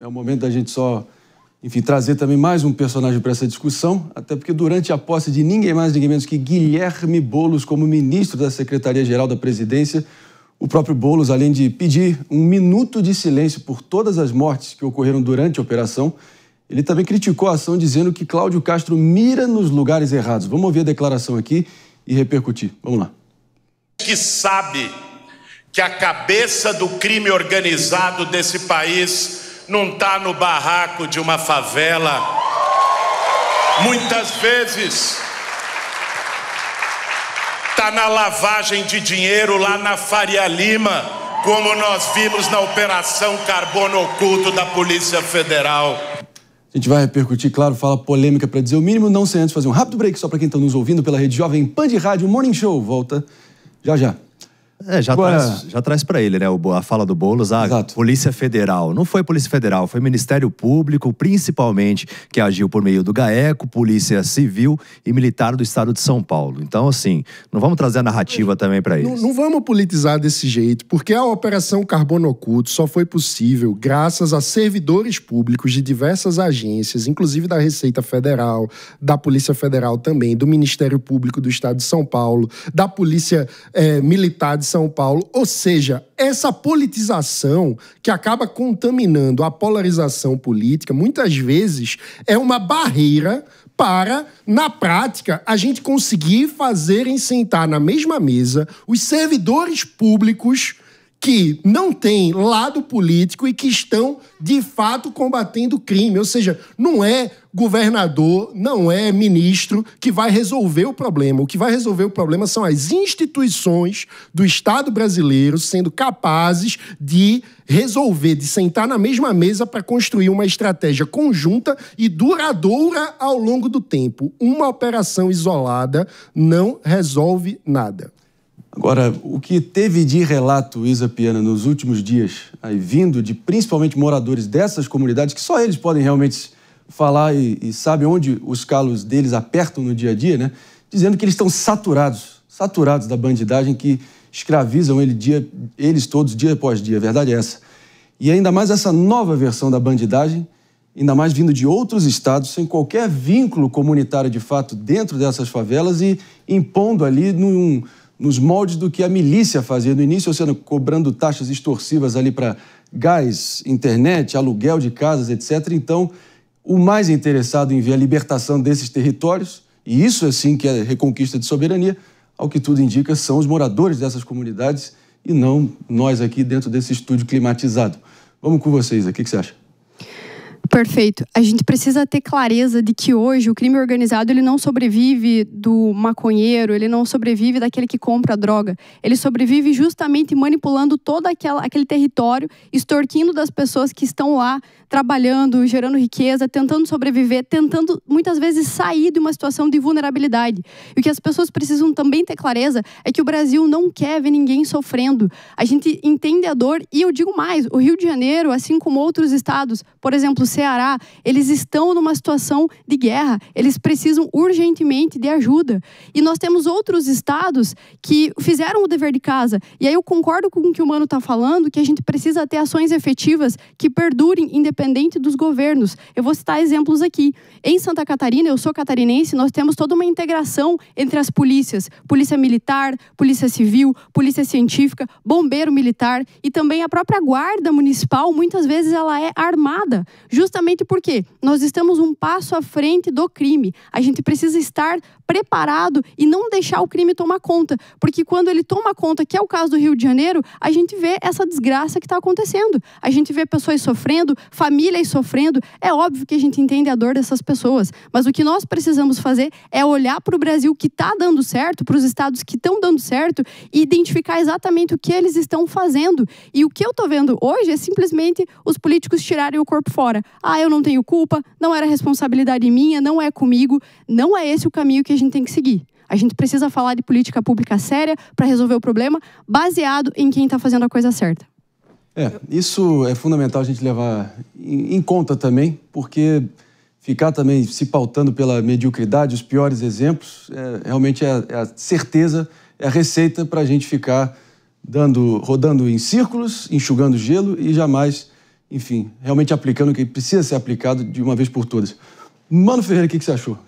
É o momento da gente só, enfim, trazer também mais um personagem para essa discussão, até porque durante a posse de ninguém mais, ninguém menos que Guilherme Boulos como ministro da Secretaria-Geral da Presidência, o próprio Boulos, além de pedir um minuto de silêncio por todas as mortes que ocorreram durante a operação, ele também criticou a ação dizendo que Cláudio Castro mira nos lugares errados. Vamos ouvir a declaração aqui e repercutir. Vamos lá. Que sabe que a cabeça do crime organizado desse país não está no barraco de uma favela. Muitas vezes está na lavagem de dinheiro lá na Faria Lima, como nós vimos na Operação Carbono Oculto da Polícia Federal. A gente vai repercutir, claro, fala polêmica para dizer o mínimo, não sem antes fazer um rápido break só para quem está nos ouvindo pela Rede Jovem Pan de Rádio Morning Show. Volta já já. Já traz para ele, né, a fala do Boulos, Polícia Federal. Não foi Polícia Federal, foi Ministério Público, principalmente, que agiu por meio do GAECO, Polícia Civil e Militar do Estado de São Paulo. Então, assim, não vamos trazer a narrativa também para eles. Não vamos politizar desse jeito, porque a Operação Carbono Oculto só foi possível graças a servidores públicos de diversas agências, inclusive da Receita Federal, da Polícia Federal também, do Ministério Público do Estado de São Paulo, da Polícia Militar de São Paulo, ou seja, essa politização que acaba contaminando a polarização política, muitas vezes é uma barreira para, na prática, a gente conseguir sentar na mesma mesa os servidores públicos que não têm lado político e que estão, de fato, combatendo o crime. Ou seja, não é governador, não é ministro que vai resolver o problema. O que vai resolver o problema são as instituições do Estado brasileiro sendo capazes de resolver, de sentar na mesma mesa para construir uma estratégia conjunta e duradoura ao longo do tempo. Uma operação isolada não resolve nada. Agora, o que teve de relato, Isa Piana, nos últimos dias, aí vindo de principalmente moradores dessas comunidades, que só eles podem realmente falar e sabem onde os calos deles apertam no dia a dia, né? Dizendo que eles estão saturados da bandidagem que escravizam eles todos dia após dia, a verdade é essa. E ainda mais essa nova versão da bandidagem, ainda mais vindo de outros estados, sem qualquer vínculo comunitário de fato dentro dessas favelas e impondo ali nos moldes do que a milícia fazia no início, ou seja, cobrando taxas extorsivas ali para gás, internet, aluguel de casas, etc. Então, o mais interessado em ver a libertação desses territórios, e isso assim que é reconquista de soberania, ao que tudo indica, são os moradores dessas comunidades e não nós aqui dentro desse estúdio climatizado. Vamos com vocês aqui, o que você acha? Perfeito. A gente precisa ter clareza de que hoje o crime organizado ele não sobrevive do maconheiro, ele não sobrevive daquele que compra droga. Ele sobrevive justamente manipulando todo aquele território, extorquindo das pessoas que estão lá trabalhando, gerando riqueza, tentando sobreviver, tentando muitas vezes sair de uma situação de vulnerabilidade. E o que as pessoas precisam também ter clareza é que o Brasil não quer ver ninguém sofrendo. A gente entende a dor e eu digo mais, o Rio de Janeiro, assim como outros estados, por exemplo, o Ceará, eles estão numa situação de guerra, eles precisam urgentemente de ajuda. E nós temos outros estados que fizeram o dever de casa. E aí eu concordo com o que o Mano está falando, que a gente precisa ter ações efetivas que perdurem independente dos governos. Eu vou citar exemplos aqui. Em Santa Catarina, eu sou catarinense, nós temos toda uma integração entre as polícias. Polícia Militar, Polícia Civil, Polícia Científica, Bombeiro Militar e também a própria Guarda Municipal, muitas vezes ela é armada. Justamente porque nós estamos um passo à frente do crime. A gente precisa estar preparado e não deixar o crime tomar conta. Porque quando ele toma conta, que é o caso do Rio de Janeiro, a gente vê essa desgraça que está acontecendo. A gente vê pessoas sofrendo, famílias sofrendo. É óbvio que a gente entende a dor dessas pessoas. Mas o que nós precisamos fazer é olhar para o Brasil que está dando certo, para os estados que estão dando certo e identificar exatamente o que eles estão fazendo. E o que eu estou vendo hoje é simplesmente os políticos tirarem o corpo fora. Ah, eu não tenho culpa, não era responsabilidade minha, não é comigo. Não é esse o caminho que a gente tem que seguir. A gente precisa falar de política pública séria para resolver o problema, baseado em quem está fazendo a coisa certa. Isso é fundamental a gente levar em conta também, porque ficar também se pautando pela mediocridade, os piores exemplos, realmente é a certeza, é a receita para a gente ficar rodando em círculos, enxugando gelo e jamais, enfim, realmente aplicando o que precisa ser aplicado de uma vez por todas. Mano Ferreira, o que você achou?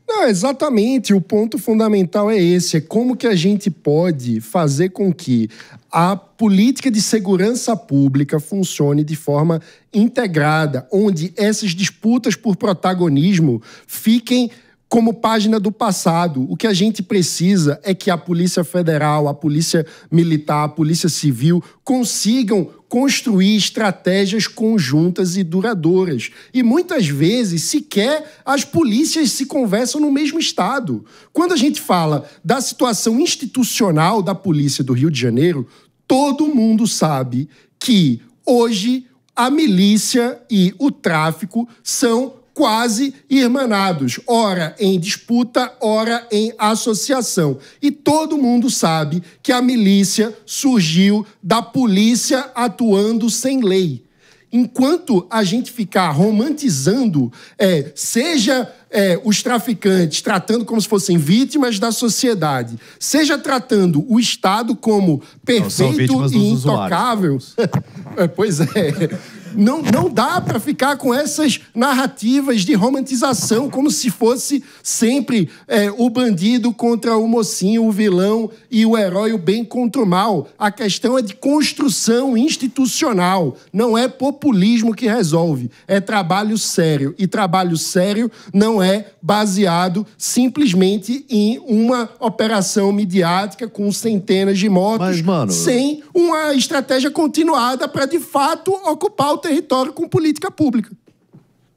Não, exatamente. O ponto fundamental é esse. É como que a gente pode fazer com que a política de segurança pública funcione de forma integrada, onde essas disputas por protagonismo fiquem como página do passado. O que a gente precisa é que a Polícia Federal, a Polícia Militar, a Polícia Civil consigam construir estratégias conjuntas e duradouras. E muitas vezes, sequer as polícias se conversam no mesmo estado. Quando a gente fala da situação institucional da Polícia do Rio de Janeiro, todo mundo sabe que hoje a milícia e o tráfico são quase irmanados, ora em disputa, ora em associação. E todo mundo sabe que a milícia surgiu da polícia atuando sem lei. Enquanto a gente ficar romantizando, seja os traficantes tratando como se fossem vítimas da sociedade, seja tratando o Estado como perfeito e intocável... Pois é... Não dá para ficar com essas narrativas de romantização como se fosse sempre o bandido contra o mocinho, o vilão e o herói, o bem contra o mal. A questão é de construção institucional. Não é populismo que resolve. É trabalho sério. E trabalho sério não é baseado simplesmente em uma operação midiática com centenas de mortos, sem uma estratégia continuada para, de fato, ocupar o território com política pública.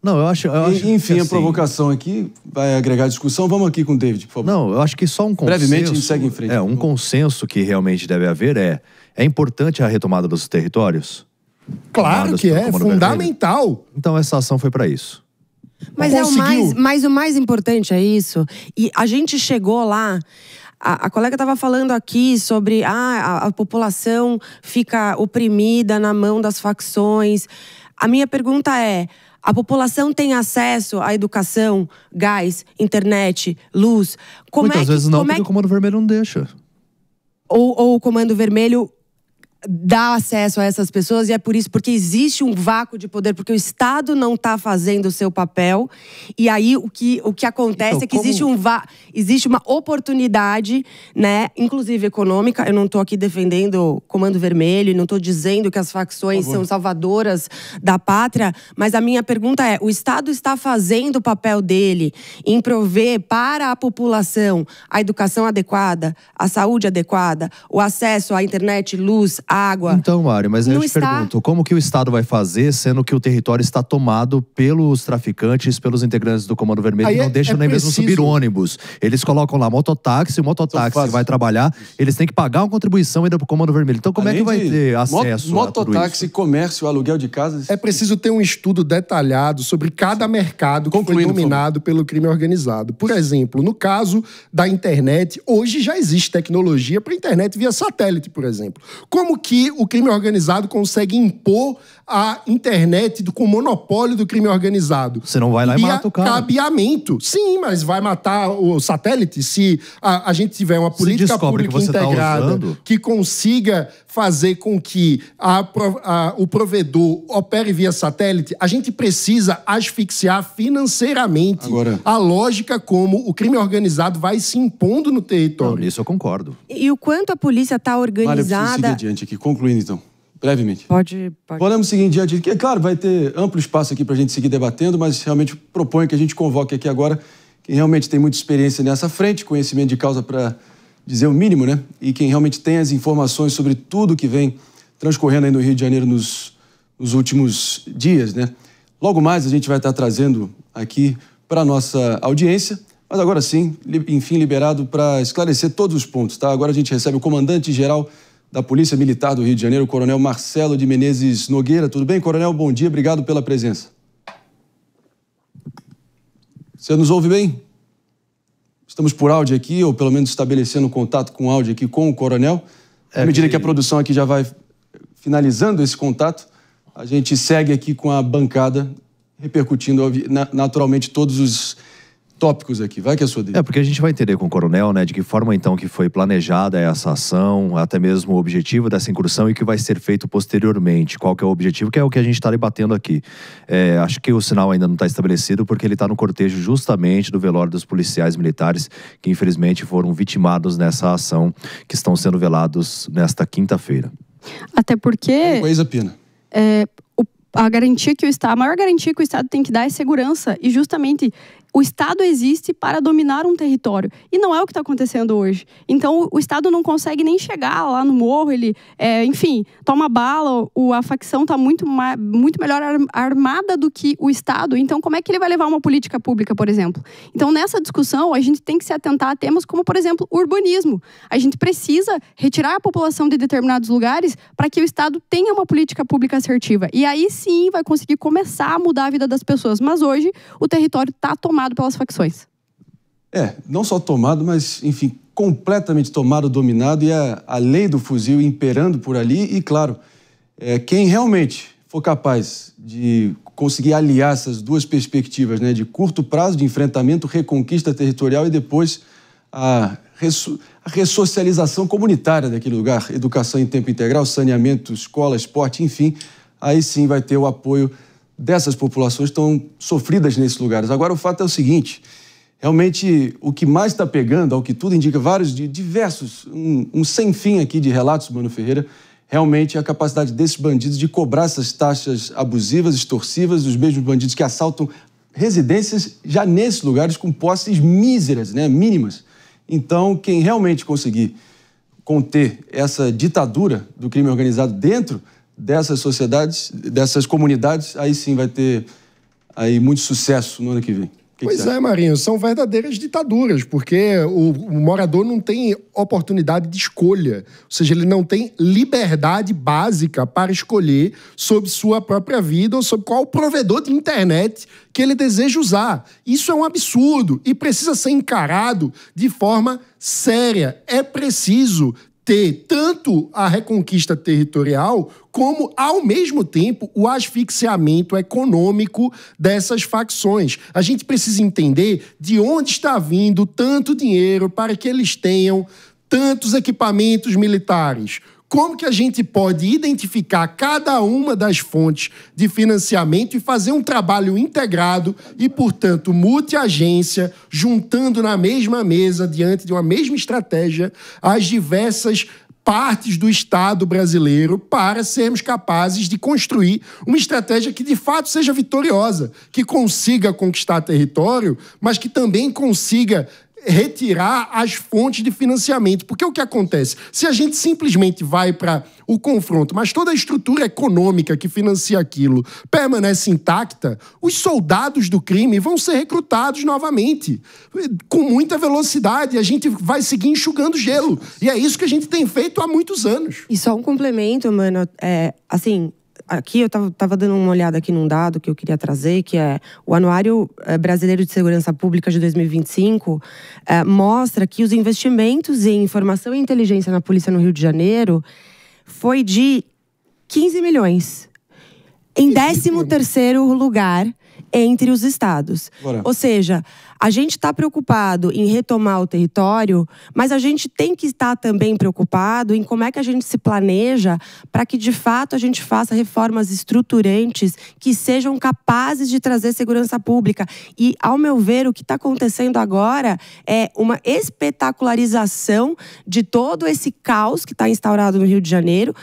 Não, eu acho enfim, que, a provocação aqui vai agregar discussão. Vamos aqui com o David, por favor. Não, eu acho que só um consenso... Brevemente, a gente segue em frente. Um consenso que realmente deve haver é importante a retomada dos territórios? Claro que é, fundamental. Então essa ação foi para isso. Mas o mais importante é isso. E a gente chegou lá... A colega estava falando aqui sobre a população fica oprimida na mão das facções. A minha pergunta é, a população tem acesso à educação, gás, internet, luz? Muitas vezes não, porque o Comando Vermelho não deixa. Ou o Comando Vermelho dá acesso a essas pessoas, e é por isso, porque existe um vácuo de poder, porque o Estado não está fazendo o seu papel, e aí o que acontece então, existe uma oportunidade, né, inclusive econômica. Eu não estou aqui defendendo o Comando Vermelho, não estou dizendo que as facções são salvadoras da pátria, mas a minha pergunta é, o Estado está fazendo o papel dele em prover para a população a educação adequada, a saúde adequada, o acesso à internet, luz, água. Então, Mari, mas aí eu te pergunto, como que o Estado vai fazer, sendo que o território está tomado pelos traficantes, pelos integrantes do Comando Vermelho, que não deixam nem mesmo subir ônibus. Eles colocam lá mototáxi, o mototáxi que vai trabalhar, eles têm que pagar uma contribuição ainda pro Comando Vermelho. Então, como é que vai ter acesso a tudo isso? Mototáxi, comércio, aluguel de casas... É preciso ter um estudo detalhado sobre cada mercado que foi dominado pelo crime organizado. Por exemplo, no caso da internet, hoje já existe tecnologia para internet via satélite, por exemplo. Como que o crime organizado consegue impor a internet com o monopólio do crime organizado? Você não vai lá e mata o cara. Cabeamento. Sim, mas vai matar o satélite se a gente tiver uma política pública integrada que consiga fazer com que o provedor opere via satélite. A gente precisa asfixiar financeiramente a lógica como o crime organizado vai se impondo no território. Não, nisso eu concordo. E o quanto a polícia está organizada... Olha, eu preciso seguir adiante aqui. Concluindo, então. Brevemente. Pode. Podemos seguir adiante. Que, claro, vai ter amplo espaço aqui para a gente seguir debatendo, mas realmente proponho que a gente convoque aqui agora quem realmente tem muita experiência nessa frente, conhecimento de causa para dizer o mínimo, né? E quem realmente tem as informações sobre tudo que vem transcorrendo aí no Rio de Janeiro nos últimos dias, né? Logo mais a gente vai estar trazendo aqui para a nossa audiência, mas agora sim, enfim, liberado para esclarecer todos os pontos, tá? Agora a gente recebe o comandante-geral da Polícia Militar do Rio de Janeiro, o Coronel Marcelo de Menezes Nogueira. Tudo bem, Coronel? Bom dia, obrigado pela presença. Você nos ouve bem? Estamos por áudio aqui, ou pelo menos estabelecendo contato com áudio aqui com o Coronel. À medida que a produção aqui já vai finalizando esse contato, a gente segue aqui com a bancada, repercutindo naturalmente todos os tópicos aqui. Vai que é a sua dele. Porque a gente vai entender com o coronel, né, de que forma então que foi planejada essa ação, até mesmo o objetivo dessa incursão e o que vai ser feito posteriormente. Qual que é o objetivo, que é o que a gente está debatendo aqui. Acho que o sinal ainda não está estabelecido porque ele está no cortejo justamente do velório dos policiais militares que infelizmente foram vitimados nessa ação, que estão sendo velados nesta quinta-feira. Até porque... Coisa pena. A garantia que a maior garantia que o Estado tem que dar é segurança. E justamente o Estado existe para dominar um território. E não é o que está acontecendo hoje. Então, o Estado não consegue nem chegar lá no morro. Ele, enfim, toma bala. A facção está muito melhor armada do que o Estado. Então, como é que ele vai levar uma política pública, por exemplo? Então, nessa discussão, a gente tem que se atentar a temas como, por exemplo, urbanismo. A gente precisa retirar a população de determinados lugares para que o Estado tenha uma política pública assertiva. E aí, sim, vai conseguir começar a mudar a vida das pessoas. Mas hoje, o território está tomado pelas facções. Não só tomado, mas, enfim, completamente tomado, dominado, e a lei do fuzil imperando por ali. E, claro, quem realmente for capaz de conseguir aliar essas duas perspectivas, né, de curto prazo, de enfrentamento, reconquista territorial e depois a ressocialização comunitária daquele lugar, educação em tempo integral, saneamento, escola, esporte, enfim, aí sim vai ter o apoio dessas populações tão sofridas nesses lugares. Agora, o fato é o seguinte, realmente, o que mais está pegando, ao que tudo indica, vários, diversos, um sem fim aqui de relatos, Mano Ferreira, realmente é a capacidade desses bandidos de cobrar essas taxas abusivas, extorsivas, os mesmos bandidos que assaltam residências já nesses lugares com posses míseras, né, mínimas. Então, quem realmente conseguir conter essa ditadura do crime organizado dentro dessas sociedades, dessas comunidades, aí sim vai ter aí muito sucesso no ano que vem. Pois é, Marinho, são verdadeiras ditaduras, porque o morador não tem oportunidade de escolha, ou seja, ele não tem liberdade básica para escolher sobre sua própria vida ou sobre qual provedor de internet que ele deseja usar. Isso é um absurdo e precisa ser encarado de forma séria. É preciso ter tanto a reconquista territorial como, ao mesmo tempo, o asfixiamento econômico dessas facções. A gente precisa entender de onde está vindo tanto dinheiro para que eles tenham tantos equipamentos militares. Como que a gente pode identificar cada uma das fontes de financiamento e fazer um trabalho integrado e, portanto, multi-agência, juntando na mesma mesa, diante de uma mesma estratégia, as diversas partes do Estado brasileiro para sermos capazes de construir uma estratégia que, de fato, seja vitoriosa, que consiga conquistar território, mas que também consiga retirar as fontes de financiamento. Porque o que acontece? Se a gente simplesmente vai para o confronto, mas toda a estrutura econômica que financia aquilo permanece intacta, os soldados do crime vão ser recrutados novamente, com muita velocidade, e a gente vai seguir enxugando gelo. E é isso que a gente tem feito há muitos anos. E só um complemento, mano, assim... Aqui eu estava dando uma olhada aqui num dado que eu queria trazer, que é o Anuário Brasileiro de Segurança Pública de 2025, mostra que os investimentos em informação e inteligência na polícia no Rio de Janeiro foi de 15 milhões. Em 13º lugar entre os estados. Bora. Ou seja, a gente está preocupado em retomar o território, mas a gente tem que estar também preocupado em como é que a gente se planeja para que, de fato, a gente faça reformas estruturantes que sejam capazes de trazer segurança pública. E, ao meu ver, o que está acontecendo agora é uma espetacularização de todo esse caos que está instaurado no Rio de Janeiro,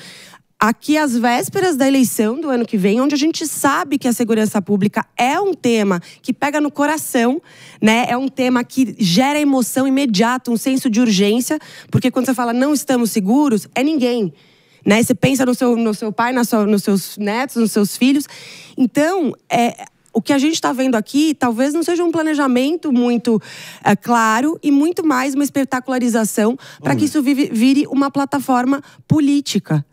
aqui às vésperas da eleição do ano que vem, onde a gente sabe que a segurança pública é um tema que pega no coração, né? É um tema que gera emoção imediata, um senso de urgência, porque quando você fala não estamos seguros, é ninguém, né? Você pensa no seu pai, nos seus netos, nos seus filhos. Então, o que a gente está vendo aqui talvez não seja um planejamento muito claro e muito mais uma espetacularização para que isso vire uma plataforma política.